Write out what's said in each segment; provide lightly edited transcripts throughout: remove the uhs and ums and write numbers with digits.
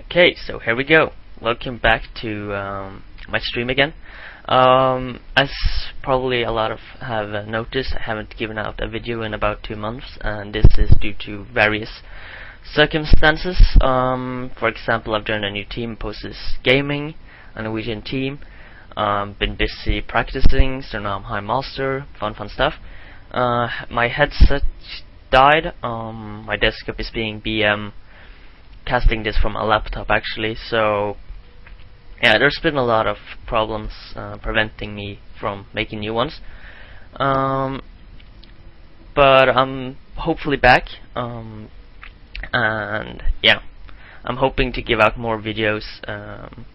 Okay, so here we go. Welcome back to my stream again. As probably a lot of have noticed, I haven't given out a video in about 2 months, and this is due to various circumstances. For example, I've joined a new team, PVZ Gaming, a Norwegian team. Been busy practicing, so now I'm High Master, fun stuff. My headset died. My desktop is being BM. Casting this from a laptop actually, so yeah, there's been a lot of problems preventing me from making new ones, but I'm hopefully back, and yeah, I'm hoping to give out more videos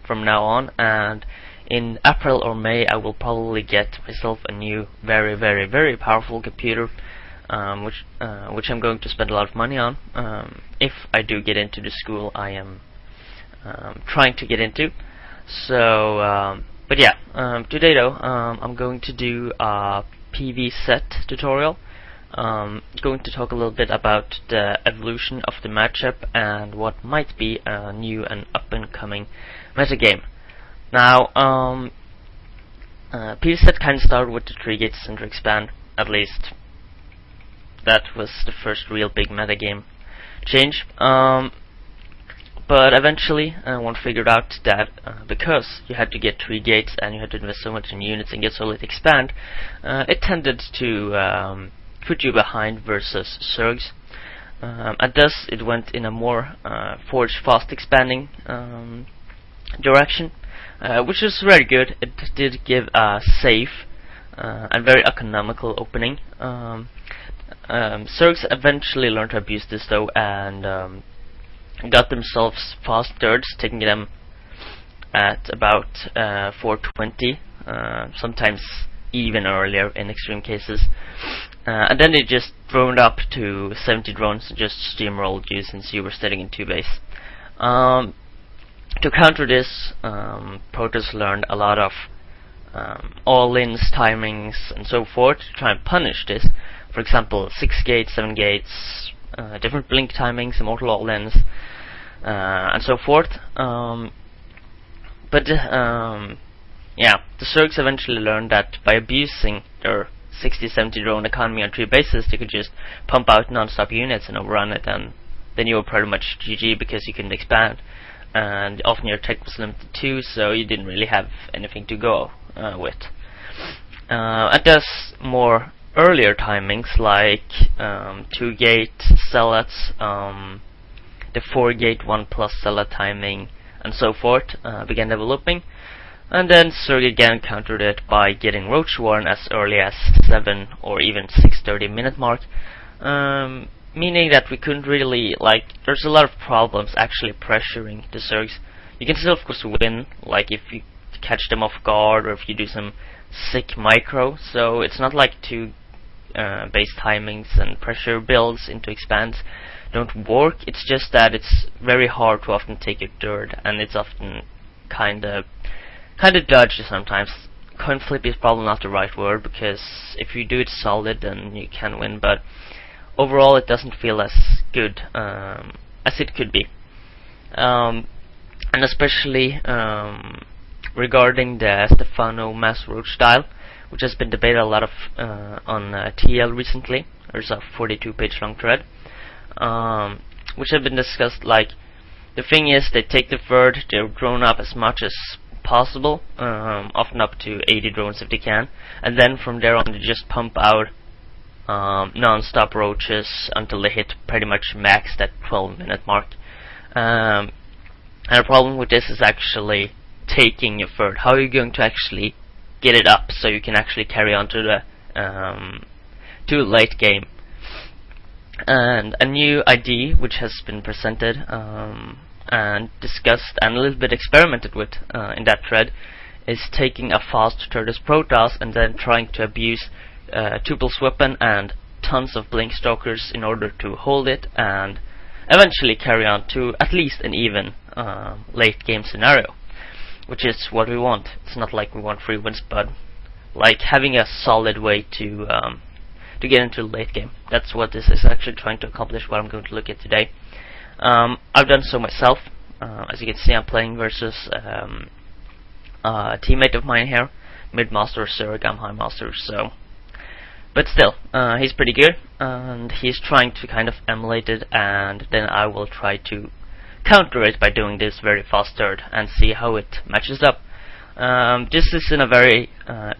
from now on, and in April or May I will probably get myself a new very powerful computer, which I'm going to spend a lot of money on if I do get into the school I am trying to get into. So, but yeah, today though, I'm going to do a PVZ tutorial. Going to talk a little bit about the evolution of the matchup and what might be a new and up-and-coming metagame. Now, PVZ kind of started with the 3 gate center expand, at least. That was the first real big metagame change. But eventually, one figured out that because you had to get 3 gates and you had to invest so much in units and get so little expand, it tended to put you behind versus Zergs. And thus, it went in a more forge fast expanding direction, which was very good. It did give a safe and very economical opening. Zergs eventually learned to abuse this though, and got themselves fast thirds, taking them at about 420, sometimes even earlier in extreme cases, and then they just droned up to 70 drones and just steamrolled you since you were standing in 2 base. To counter this, Protoss learned a lot of all-ins, timings, and so forth to try and punish this. For example, 6 gates, 7 gates, different blink timings, immortal all-ins, and so forth. But yeah, the Zergs eventually learned that by abusing their 60-70 drone economy on 3 bases, they could just pump out non-stop units and overrun it, and then you were pretty much GG because you couldn't expand. And often your tech was limited too, so you didn't really have anything to go with. And thus, more earlier timings like 2 gate zealots, the 4 gate 1+ zealot timing, and so forth began developing, and then Zerg again countered it by getting Roach Warren as early as 7 or even 6:30 minute mark, meaning that we couldn't really, like, there's a lot of problems actually pressuring the Zergs. You can still of course win, like if you catch them off guard or if you do some sick micro, so it's not like 2 base timings and pressure builds into expands don't work. It's just that it's very hard to often take your third, and it's often kinda dodgy sometimes. Coin flip is probably not the right word, because if you do it solid then you can win, but overall it doesn't feel as good as it could be. And especially regarding the Stefano Mass Roach style, which has been debated a lot of on TL recently. There's a 42-page long thread, which have been discussed. Like, the thing is, they take the third, they're drone up as much as possible, often up to 80 drones if they can, and then from there on they just pump out non-stop roaches until they hit pretty much max that 12-minute mark. And the problem with this is actually taking your third. How are you going to actually get it up so you can actually carry on to the late game? And a new idea which has been presented and discussed and a little bit experimented with in that thread is taking a fast third as Protoss and then trying to abuse 2+ weapon and tons of blink stalkers in order to hold it and eventually carry on to at least an even late game scenario, which is what we want. It's not like we want free wins, but like having a solid way to get into the late game. That's what this is actually trying to accomplish, what I'm going to look at today. I've done so myself. As you can see, I'm playing versus a teammate of mine here, mid-master Zerg, I'm high master, so. But still, he's pretty good, and he's trying to kind of emulate it, and then I will try to counter it by doing this very fast third and see how it matches up. This is in a very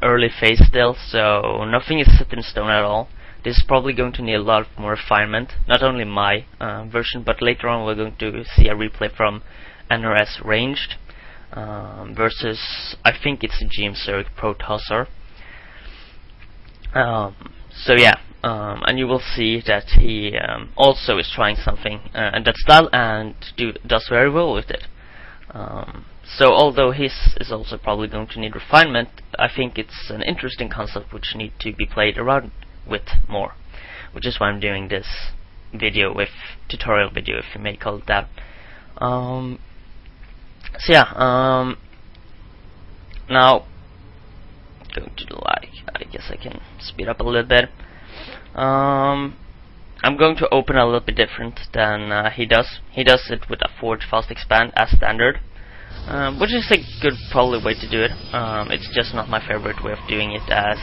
early phase still, so nothing is set in stone at all. This is probably going to need a lot more refinement, not only my version, but later on we're going to see a replay from NRS Ranged versus, I think it's a GM Zerg Protosser. So yeah, and you will see that he also is trying something in that style and does very well with it. So although his is also probably going to need refinement, I think it's an interesting concept which need to be played around with more, which is why I'm doing this video, with tutorial video, if you may call it that. So yeah, now going to the I guess I can speed up a little bit. I'm going to open a little bit different than he does. He does it with a forge fast expand as standard, which is a good probably way to do it. It's just not my favorite way of doing it, as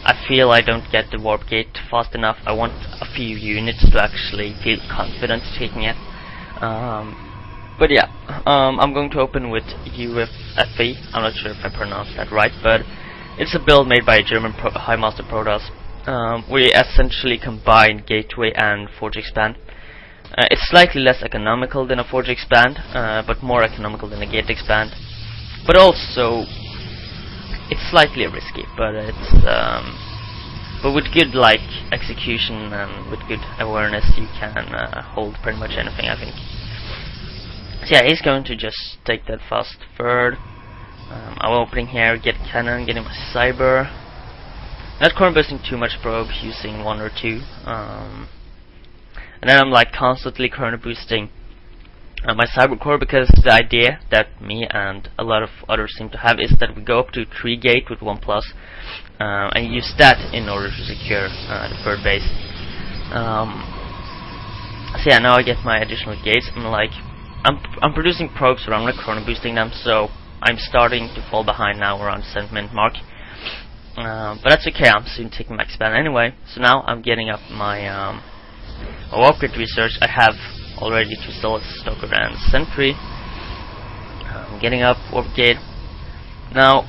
I feel I don't get the warp gate fast enough. I want a few units to actually feel confident taking it. But yeah, I'm going to open with UFFE. I'm not sure if I pronounced that right, but it's a build made by a German High Master Protoss. We essentially combine Gateway and Forge Expand. It's slightly less economical than a Forge Expand, but more economical than a Gate Expand. But also, it's slightly risky, but it's but with good execution and with good awareness, you can hold pretty much anything, I think. So yeah, he's going to just take that fast third. I'm opening here, get cannon, getting my cyber. Not corner boosting too much probe, using 1 or 2. And then I'm constantly corner boosting my cyber core, because the idea that me and a lot of others seem to have is that we go up to 3 gate with 1+, and use that in order to secure the third base. So yeah, now I get my additional gates. I'm producing probes, but I'm not corner boosting them, so I'm starting to fall behind now around the 7-minute mark. But that's okay, I'm soon taking my expand anyway. So now I'm getting up my warp gate research. I have already 2 Stoker and Sentry. I'm getting up warp gate. Now,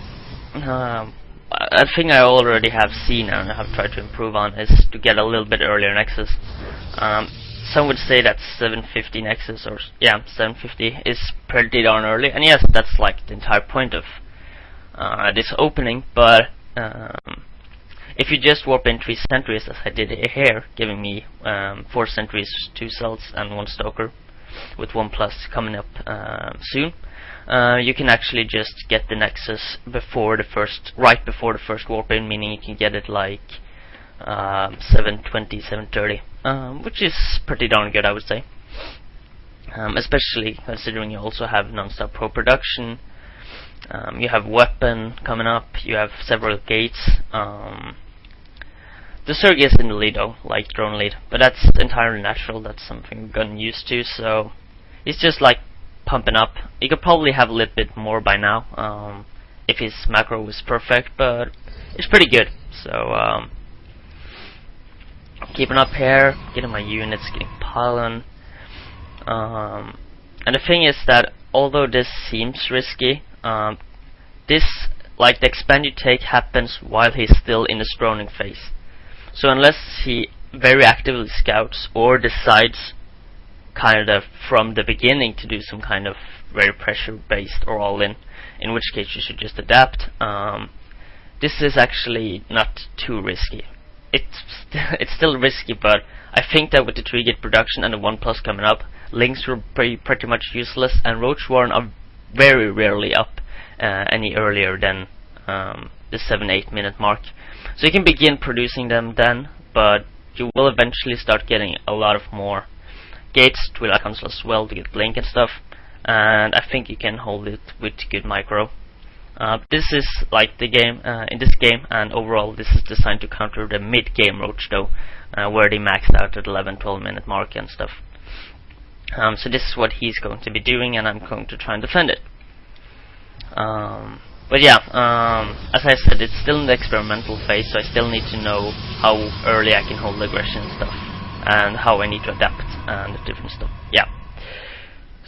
a thing I already have seen and have tried to improve on is to get a little bit earlier nexus. Some would say that 750 nexus, or yeah, 750 is pretty darn early, and yes, that's the entire point of this opening. But if you just warp in 3 sentries, as I did here, giving me 4 sentries, 2 cells, and 1 stoker, with 1+ coming up soon, you can actually just get the nexus right before the first warp in, meaning you can get it 720, 730, which is pretty darn good, I would say. Especially considering you also have non-stop pro production, you have weapon coming up, you have several gates. The Zerg is in the lead though, drone lead, but that's entirely natural. That's something we've gotten used to, so it's just pumping up. You could probably have a little bit more by now, if his macro was perfect, but it's pretty good. So keeping up here, getting my units, getting pylon. And the thing is that although this seems risky, the expand you take happens while he's still in the droning phase. So unless he very actively scouts or decides from the beginning to do some kind of very pressure based or all in which case you should just adapt, this is actually not too risky. It's still risky, but I think that with the 3-gate production and the 1+ coming up, links were pretty much useless, and Roach Warren are very rarely up any earlier than the 7-8 minute mark. So you can begin producing them then, but you will eventually start getting a lot of more gates to allow console as well to get blink and stuff, and I think you can hold it with good micro. This is the game in this game, and overall this is designed to counter the mid-game Roach though, where they maxed out at 11-12 minute mark and stuff. So this is what he's going to be doing, and I'm going to try and defend it. But yeah, as I said, it's still in the experimental phase, so I still need to know how early I can hold aggression and stuff, and how I need to adapt and different stuff. Yeah.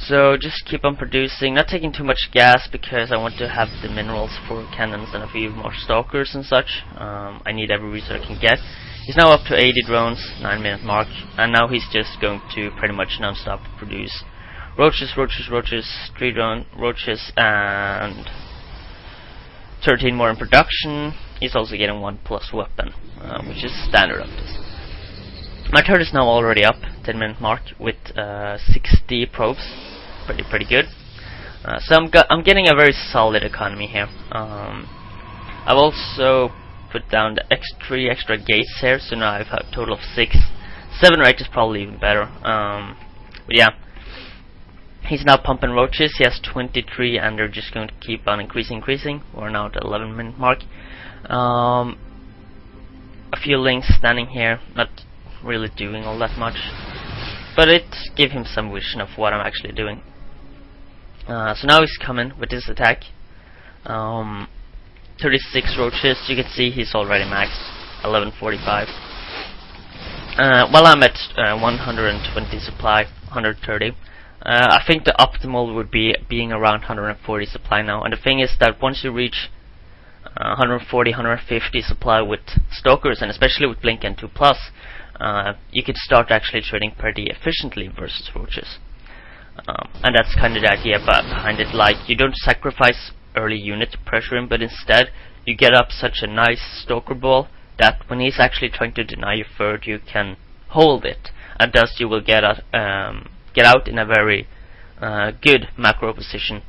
So just keep on producing, not taking too much gas because I want to have the minerals for cannons and a few more stalkers and such. I need every resource I can get. He's now up to 80 drones, 9-minute mark, and now he's just going to pretty much non-stop produce roaches, 3 drone roaches, and 13 more in production. He's also getting 1+ weapon, which is standard of this. My turret is now already up, 10-minute mark, with 60 probes. Pretty good. So I'm getting a very solid economy here. I've also put down the three extra gates here, so now I've a total of 6. 7 right is probably even better. But yeah, he's now pumping roaches. He has 23, and they're just going to keep on increasing. We're now at the 11-minute mark. A few links standing here, not really doing all that much, but it gives him some vision of what I'm actually doing. So now he's coming with this attack. 36 roaches. You can see he's already maxed 1145. While I'm at 120 supply, 130. I think the optimal would be being around 140 supply now. And the thing is that once you reach 140, 150 supply with stalkers, and especially with Blink and 2+, you could start actually trading pretty efficiently versus roaches. And that's kind of the idea behind it. Like, you don't sacrifice early unit to pressure him, but instead you get up such a nice stalker ball that when he's actually trying to deny your third, you can hold it, and thus you will get out in a very good macro position.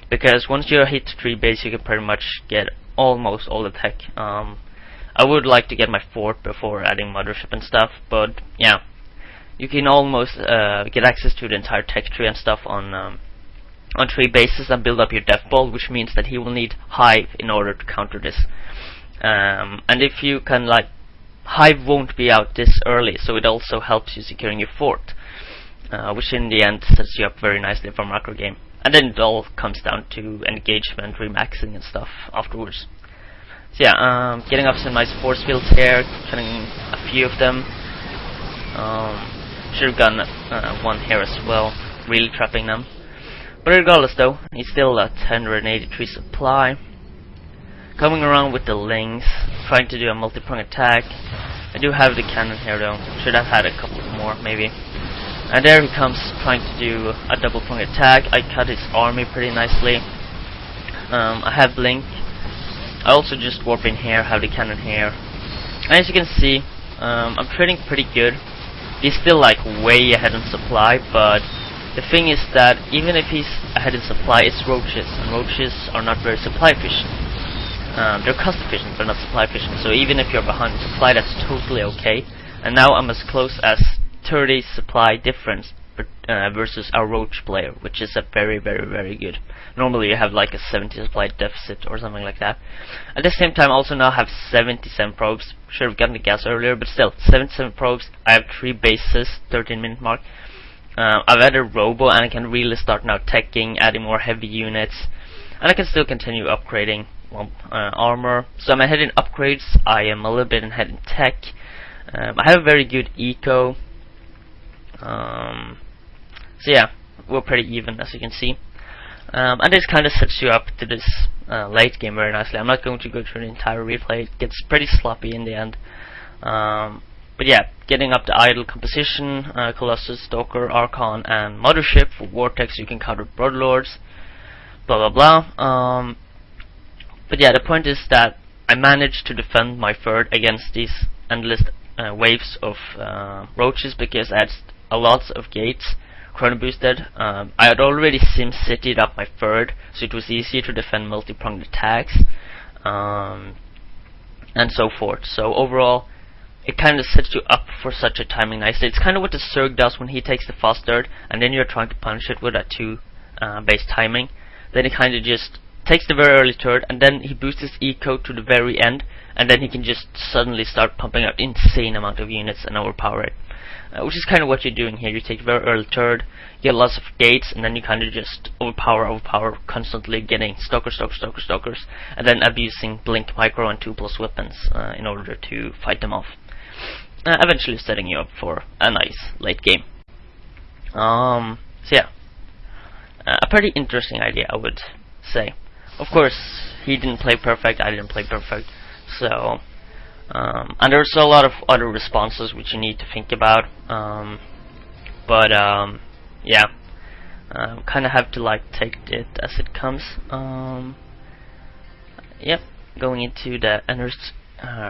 Because once you hit 3 base, you can pretty much get almost all the tech. I would like to get my fort before adding mothership and stuff, but yeah, you can almost get access to the entire tech tree and stuff on 3 bases and build up your death ball, which means that he will need Hive in order to counter this. And if you can, like, Hive won't be out this early, so it also helps you securing your fort, which in the end sets you up very nicely for macro game. And then it all comes down to engagement, remaxing and stuff afterwards. So yeah, getting up some nice force fields here, killing a few of them. Should have gotten one here as well, really trapping them. But regardless though, he's still at 183 supply. Coming around with the lings, trying to do a multi-prong attack. I do have the cannon here though, should have had a couple more maybe. And there he comes, trying to do a double prong attack. I cut his army pretty nicely. I have Blink. I also just warp in here, have the cannon here. And as you can see, I'm trading pretty good. He's still like way ahead in supply, but the thing is that even if he's ahead in supply, it's roaches, and roaches are not very supply efficient. They're cost efficient, but not supply efficient. So even if you're behind in supply, that's totally okay. And now I'm as close as 30 supply difference versus our roach player, which is a very good. Normally you have like a 70 supply deficit or something like that. At the same time, I also now have 77 probes. Should have gotten the gas earlier, but still 77 probes. I have 3 bases, 13-minute mark. I've added robo, and I can really start now teching, adding more heavy units, and I can still continue upgrading armor. So I'm ahead in upgrades. I am a little bit ahead in tech. I have a very good eco. So yeah, we're pretty even, as you can see. And this kind of sets you up to this late game very nicely. I'm not going to go through the entire replay. It gets pretty sloppy in the end. But yeah, getting up the idle composition, Colossus, Stalker, Archon, and Mothership. For Vortex you can counter Broodlords, blah blah blah. But yeah, the point is that I managed to defend my third against these endless waves of roaches, because I had a lot of gates chrono boosted. I had already sim city'd up my third, so it was easier to defend multi-pronged attacks, and so forth. So overall, it kind of sets you up for such a timing nicely. It's kind of what the Zerg does when he takes the fast third, and then you're trying to punish it with a 2 base timing. Then he kind of just takes the very early third, and then he boosts his eco to the very end, and then he can just suddenly start pumping out insane amount of units and overpower it. which is kind of what you're doing here. You take a very early turret, you get lots of gates, and then you kind of just overpower, constantly getting stalkers, and then abusing blink, micro, and 2+ weapons in order to fight them off. Eventually setting you up for a nice late game. So yeah, a pretty interesting idea, I would say. Of course, he didn't play perfect, I didn't play perfect, so and there's a lot of other responses which you need to think about, yeah, kind of have to like take it as it comes. Yep, going into the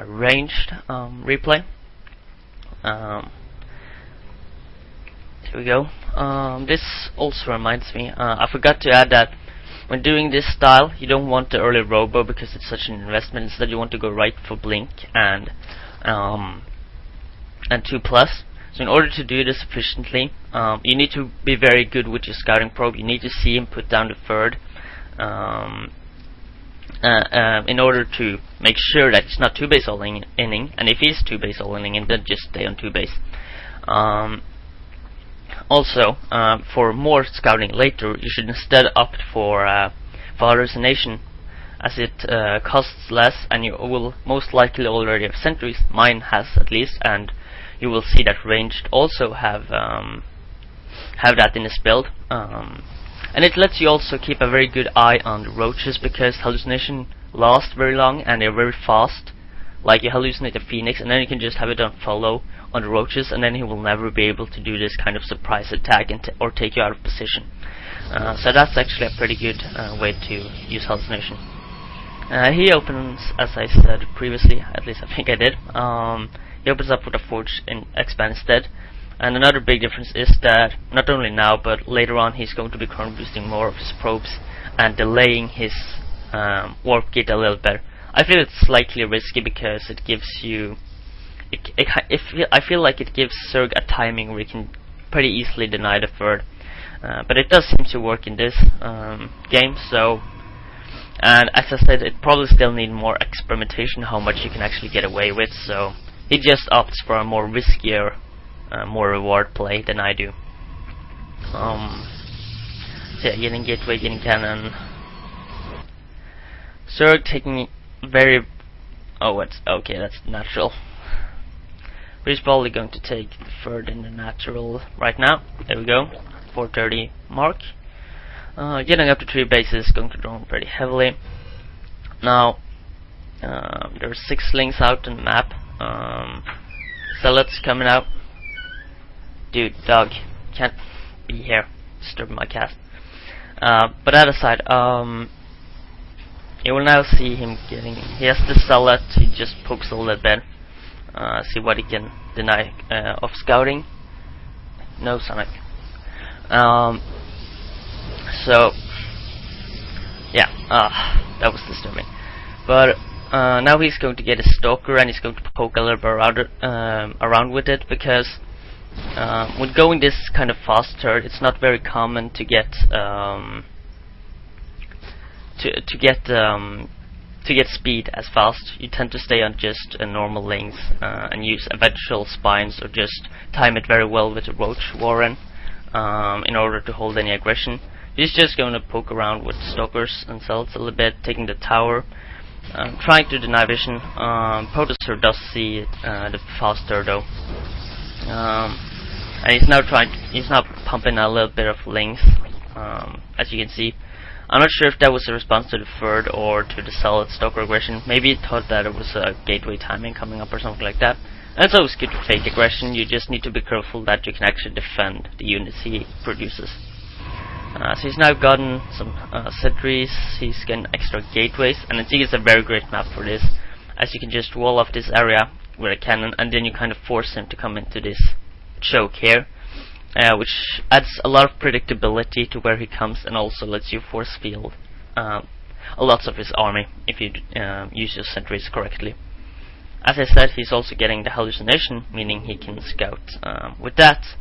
ranged replay. Here we go. This also reminds me, I forgot to add that when doing this style, you don't want the early robo because it's such an investment. Instead, you want to go right for blink and 2+. So in order to do this efficiently, you need to be very good with your scouting probe. You need to see him put down the third in order to make sure that it's not 2-base all-inning, and if he's 2-base all-inning, then just stay on 2-base. Also, for more scouting later, you should instead opt for hallucination, as it costs less, and you will most likely already have sentries. Mine has at least, and you will see that ranged also have that in its build. And it lets you also keep a very good eye on the roaches, because hallucination lasts very long and they're very fast. Like, you hallucinate a phoenix and then you can just have it on follow on the roaches, and then he will never be able to do this kind of surprise attack and or take you out of position. So that's actually a pretty good way to use hallucination. He opens, as I said previously, at least I think I did, he opens up with a Forge expand instead. And another big difference is that not only now but later on he's going to be chrono boosting more of his probes and delaying his warp gate a little bit. I feel it's slightly risky because it gives you I feel like it gives Zerg a timing where you can pretty easily deny the third, but it does seem to work in this game. So, and as I said, it probably still needs more experimentation how much you can actually get away with. So he just opts for a more riskier, more reward play than I do. So yeah, getting gateway, getting cannon. Zerg taking very okay, that's natural. He's probably going to take the third in the natural right now. There we go, 430 mark. Getting up to 3 bases, going to drone pretty heavily. Now, there are 6 slings out on the map. Zealots coming out. Dude, dog, can't be here, disturbing my cast. But that aside, you will now see him getting. He has the Zealot. He just pokes a little bit. See what he can deny of scouting. No, Sonic. So yeah, that was disturbing. But now he's going to get a stalker and he's going to poke a little bit around with it, because when going this kind of fast turret, it's not very common to get to get speed as fast. You tend to stay on just normal lanes and use eventual spines, or just time it very well with the Roach Warren in order to hold any aggression. He's just going to poke around with stalkers and cells a little bit, taking the tower, trying to deny vision. Protosur does see the faster though, and he's now pumping a little bit of length, as you can see. I'm not sure if that was a response to the third or to the solid stalker aggression. Maybe it thought that it was a gateway timing coming up or something like that. And it's always good to fake aggression. You just need to be careful that you can actually defend the units he produces. So he's now gotten some sentries, he's getting extra gateways, and I think it's a very great map for this, as you can just wall off this area with a cannon, and then you kind of force him to come into this choke here, which adds a lot of predictability to where he comes, and also lets you force field a lot of his army if you use your sentries correctly. As I said, he's also getting the hallucination, meaning he can scout with that.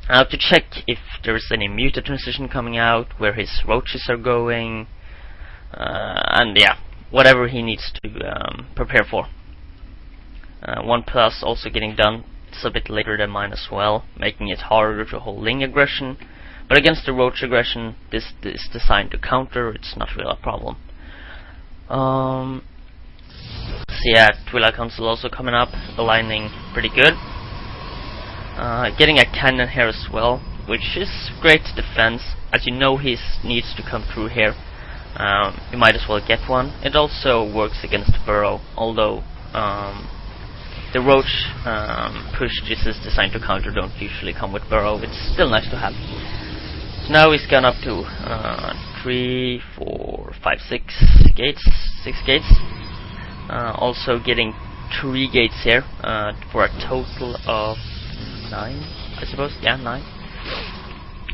To check if there's any muta transition coming out, where his roaches are going, and yeah, whatever he needs to prepare for. 1+ also getting done it's a bit later than mine as well, making it harder to hold Ling aggression. But against the Roach aggression, this is designed to counter, it's not really a problem. So yeah, Twilight Council also coming up, aligning pretty good. Getting a cannon here as well, which is great defense. As you know, he needs to come through here. You might as well get one. It also works against Burrow, although the Roach push this is designed to counter don't usually come with Burrow. It's still nice to have. So now he's gone up to 3, 4, 5, 6 gates. 6 gates. Also getting 3 gates here for a total of 9, I suppose. Yeah, 9.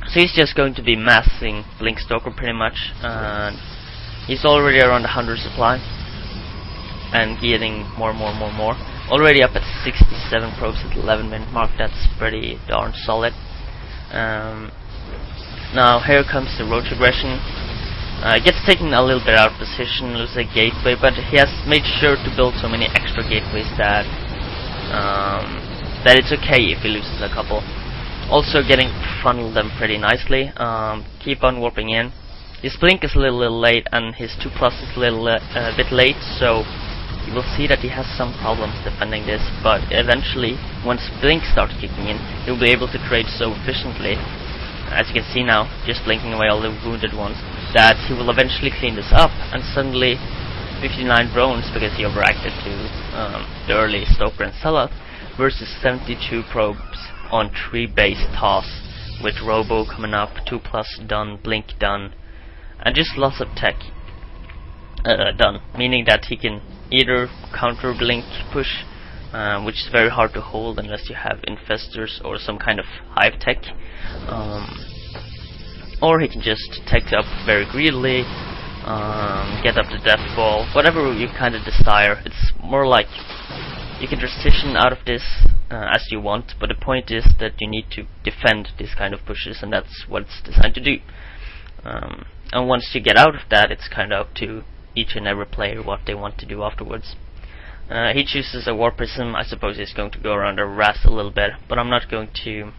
So he's just going to be massing Blink Stalker pretty much, and he's already around 100 supply and getting more. Already up at 67 probes at 11-minute mark. That's pretty darn solid. Now here comes the Roach aggression. Gets taken a little bit out of position, loses a gateway, but he has made sure to build so many extra gateways that that it's okay if he loses a couple. Also getting funneled them pretty nicely. Keep on warping in. His blink is a little late, and his 2+ is a bit late, so you will see that he has some problems defending this, but eventually, once blink starts kicking in, he'll be able to trade so efficiently, as you can see now, just blinking away all the wounded ones, that he will eventually clean this up, and suddenly 59 drones, because he overacted to the early Stoker and Sellout, versus 72 probes on 3 base toss, with Robo coming up, 2+ done, blink done, and just lots of tech done, meaning that he can either counter blink push, which is very hard to hold unless you have infestors or some kind of hive tech, or he can just tech up very greedily, get up the death ball, whatever you kind of desire. It's more like you can transition out of this as you want, but the point is that you need to defend these kind of pushes, and that's what it's designed to do. And once you get out of that, it's kind of up to each and every player what they want to do afterwards. He chooses a War Prism. I suppose he's going to go around a Raz a little bit, but I'm not going to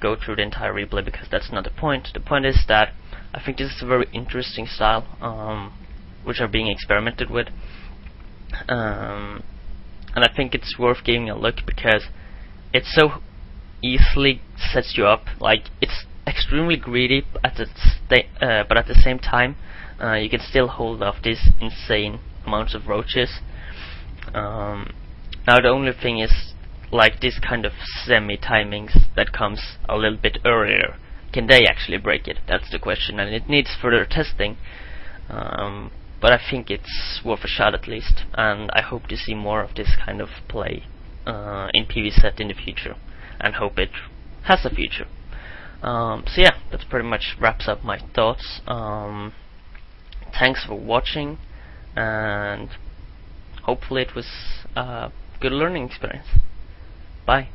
go through the entire replay because that's not the point. The point is that I think this is a very interesting style, which are being experimented with, and I think it's worth giving a look because it so easily sets you up. Like, it's extremely greedy but at the same time you can still hold off these insane amounts of roaches. Now the only thing is, like, this kind of semi-timings that comes a little bit earlier, can they actually break it? That's the question, and it needs further testing, but I think it's worth a shot at least, and I hope to see more of this kind of play in PVZ in the future, and hope it has a future. So yeah, that pretty much wraps up my thoughts. Thanks for watching, and hopefully it was a good learning experience. Bye.